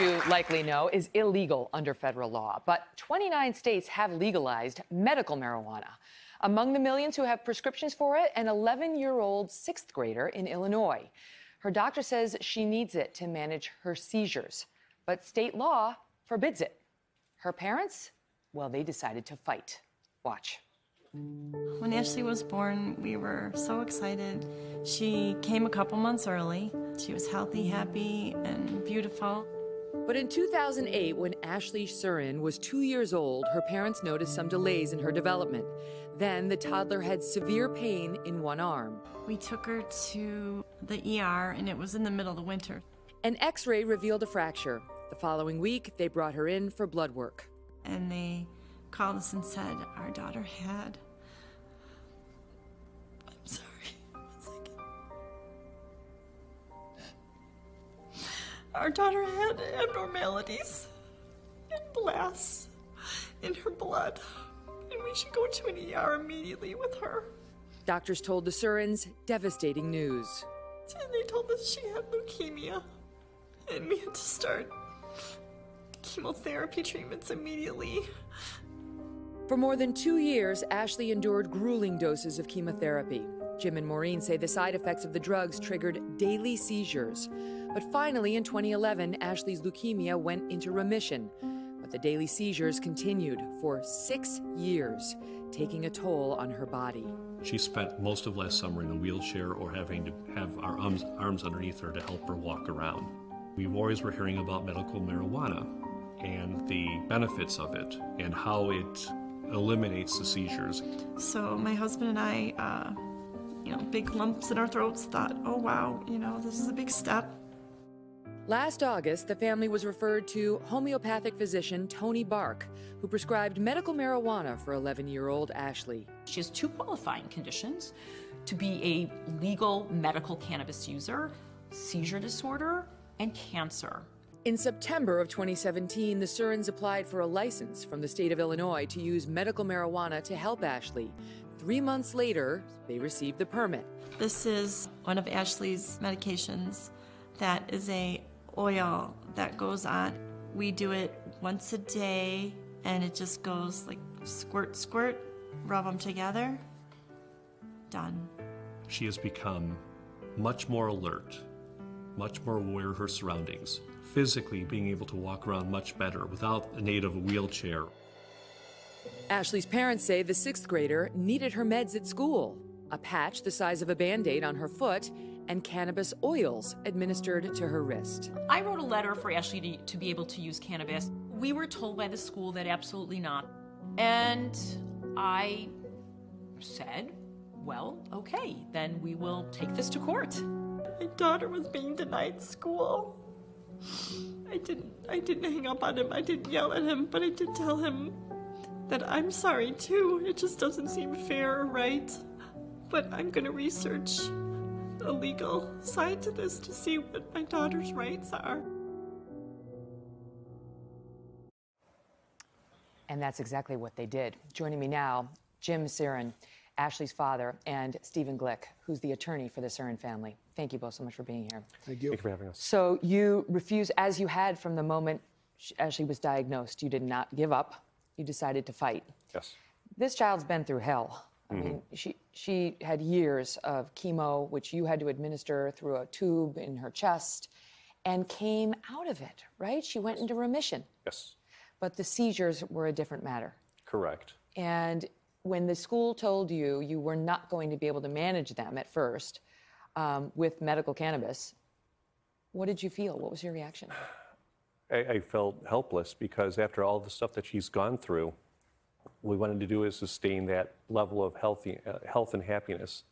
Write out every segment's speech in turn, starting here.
you likely know, is illegal under federal law. But 29 states have legalized medical marijuana. Among the millions who have prescriptions for it, an 11-year-old sixth grader in Illinois. Her doctor says she needs it to manage her seizures, but state law forbids it. Her parents, well, they decided to fight. Watch. When Ashley was born, we were so excited. She came a couple months early. She was healthy, happy, and beautiful. But in 2008, when Ashley Surin was 2 years old, her parents noticed some delays in her development. Then the toddler had severe pain in one arm. We took her to the ER, and it was in the middle of the winter. An X-ray revealed a fracture. The following week, they brought her in for blood work. And they called us and said our daughter had... I'm sorry, 1 second. Our daughter had abnormalities and blasts in her blood, and we should go to an ER immediately with her. Doctors told the Surins devastating news. And they told us she had leukemia, and we had to start chemotherapy treatments immediately. For more than 2 years, Ashley endured grueling doses of chemotherapy. Jim and Maureen say the side effects of the drugs triggered daily seizures. But finally, in 2011, Ashley's leukemia went into remission. But the daily seizures continued for 6 years, taking a toll on her body. She spent most of last summer in a wheelchair or having to have our arms underneath her to help her walk around. We always were hearing about medical marijuana and the benefits of it and how it eliminates the seizures. So my husband and I, big lumps in our throats, thought, oh wow, this is a big step. Last August, the family was referred to homeopathic physician Tony Bark, who prescribed medical marijuana for 11-year-old Ashley. She has 2 qualifying conditions: to be a legal medical cannabis user, seizure disorder, and cancer. In September of 2017, the Surins applied for a license from the state of Illinois to use medical marijuana to help Ashley. 3 months later, they received the permit. This is one of Ashley's medications that is a oil that goes on. We do it once a day, and it just goes like squirt, squirt, rub them together, done. She has become much more alert, much more aware of her surroundings, physically being able to walk around much better without the aid of a wheelchair. Ashley's parents say the sixth grader needed her meds at school, a patch the size of a Band-Aid on her foot, and cannabis oils administered to her wrist. I wrote a letter for Ashley to be able to use cannabis. We were told by the school that absolutely not. And I said, well, okay, then we will take this to court. My daughter was being denied school. I didn't hang up on him, I didn't yell at him, but I did tell him that I'm sorry too. It just doesn't seem fair or right. But I'm gonna research a legal side to this to see what my daughter's rights are. And that's exactly what they did. Joining me now, Jim Sirin, Ashley's father, and Steven Glink, who's the attorney for the Surin family. Thank you both so much for being here. Thank you. Thank you for having us. So you refused, as you had from the moment Ashley was diagnosed, you did not give up. You decided to fight. Yes. This child's been through hell. I mean, she had years of chemo, which you had to administer through a tube in her chest, and came out of it, right? She went into remission. Yes. But the seizures were a different matter. Correct. And when the school told you you were not going to be able to manage them at first with medical cannabis, what did you feel? What was your reaction? I felt helpless because after all the stuff that she's gone through, what we wanted to do is sustain that level of health and happiness.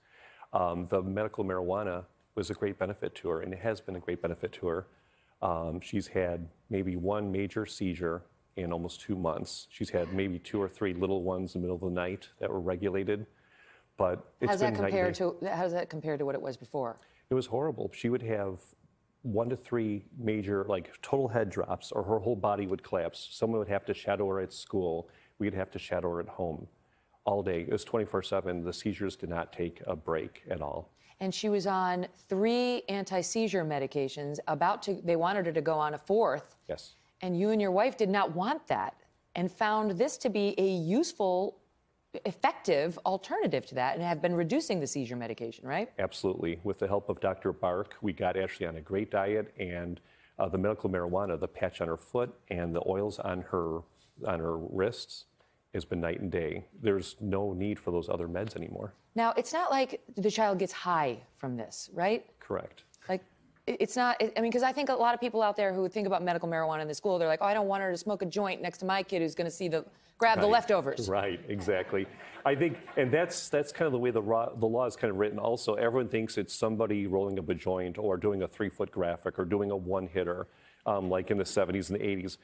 The medical marijuana was a great benefit to her, and it has been a great benefit to her. She's had maybe 1 major seizure in almost 2 months. She's had maybe 2 or 3 little ones in the middle of the night that were regulated. But it's How does that compare to what it was before? It was horrible. She would have 1 to 3 major, total head drops, or her whole body would collapse. Someone would have to shadow her at school. We'd have to shadow her at home all day. It was 24/7. The seizures did not take a break at all. and she was on 3 anti-seizure medications. They wanted her to go on a 4th. Yes. And you and your wife did not want that and found this to be a useful, effective alternative to that and have been reducing the seizure medication, right? Absolutely. With the help of Dr. Bark, we got Ashley on a great diet, and the medical marijuana, the patch on her foot and the oils on her wrists, has been night and day. There's no need for those other meds anymore. Now, it's not like the child gets high from this, right? Correct. Like, it's not, I mean, because I think a lot of people out there who think about medical marijuana in the school, they're like, oh, I don't want her to smoke a joint next to my kid who's going to grab the leftovers. Right, exactly. I think, and that's kind of the way the law is kind of written also. Everyone thinks it's somebody rolling up a joint or doing a 3-foot graphic or doing a one-hitter. Like in the 70s and the 80s.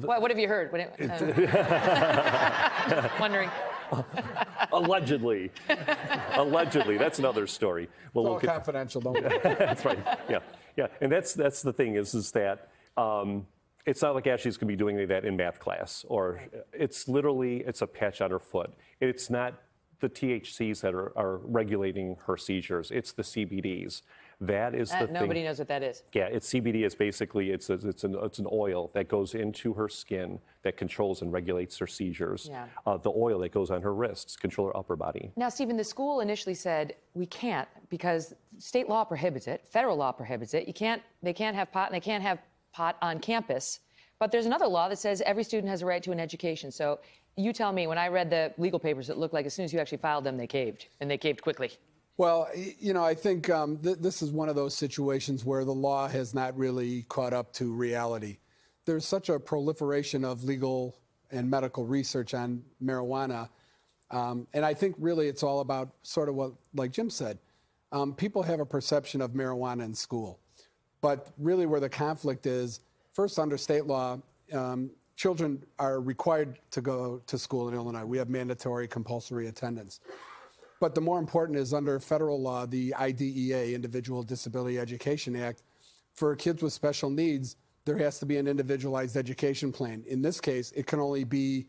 What have you heard? Wondering. Allegedly. Allegedly. That's another story. Well, it's all confidential, don't worry. That's right. Yeah. Yeah. And that's the thing is that it's not like Ashley's going to be doing any of that in math class, or it's a patch on her foot. It's not the THCs that are regulating her seizures. It's the CBDs. That is the thing. Nobody knows what that is. Yeah, CBD is basically it's an oil that goes into her skin that controls and regulates her seizures. Yeah. The oil that goes on her wrists control her upper body. Now, Stephen, the school initially said we can't because state law prohibits it, federal law prohibits it. They can't have pot, and they can't have pot on campus. But there's another law that says every student has a right to an education. So you tell me, when I read the legal papers, it looked like as soon as you actually filed them, they caved, and they caved quickly. Well, you know, I think this is one of those situations where the law has not really caught up to reality. There's such a proliferation of legal and medical research on marijuana. And I think really it's all about sort of what, like Jim said, people have a perception of marijuana in school. But really where the conflict is, first under state law, children are required to go to school in Illinois. We have mandatory compulsory attendance. But the more important is under federal law, the IDEA, Individual Disability Education Act, for kids with special needs, there has to be an individualized education plan. In this case, it can only be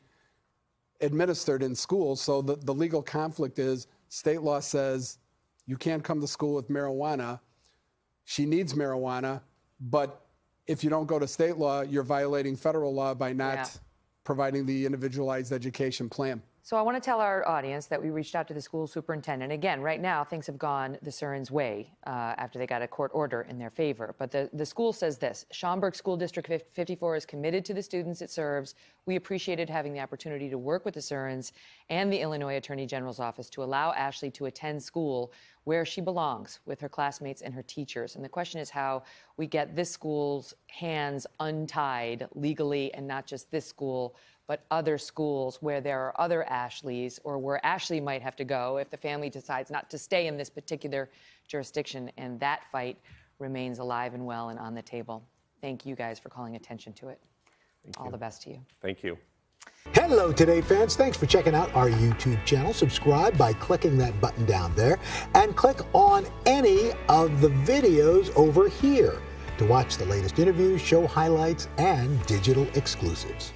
administered in schools. So the legal conflict is state law says you can't come to school with marijuana. She needs marijuana, but if you don't go to state law, you're violating federal law by not providing the individualized education plan. So I want to tell our audience that we reached out to the school superintendent. Again, right now, things have gone the Surin's way after they got a court order in their favor. But the school says this: Schaumburg School District 54 is committed to the students it serves. We appreciated having the opportunity to work with the Surins and the Illinois Attorney General's office to allow Ashley to attend school where she belongs, with her classmates and her teachers. And the question is how we get this school's hands untied legally, and not just this school, but other schools where there are other Ashleys, or where Ashley might have to go if the family decides not to stay in this particular jurisdiction. And that fight remains alive and well and on the table. Thank you guys for calling attention to it. All the best to you. Thank you. Hello, Today fans. Thanks for checking out our YouTube channel. Subscribe by clicking that button down there, and click on any of the videos over here to watch the latest interviews, show highlights, and digital exclusives.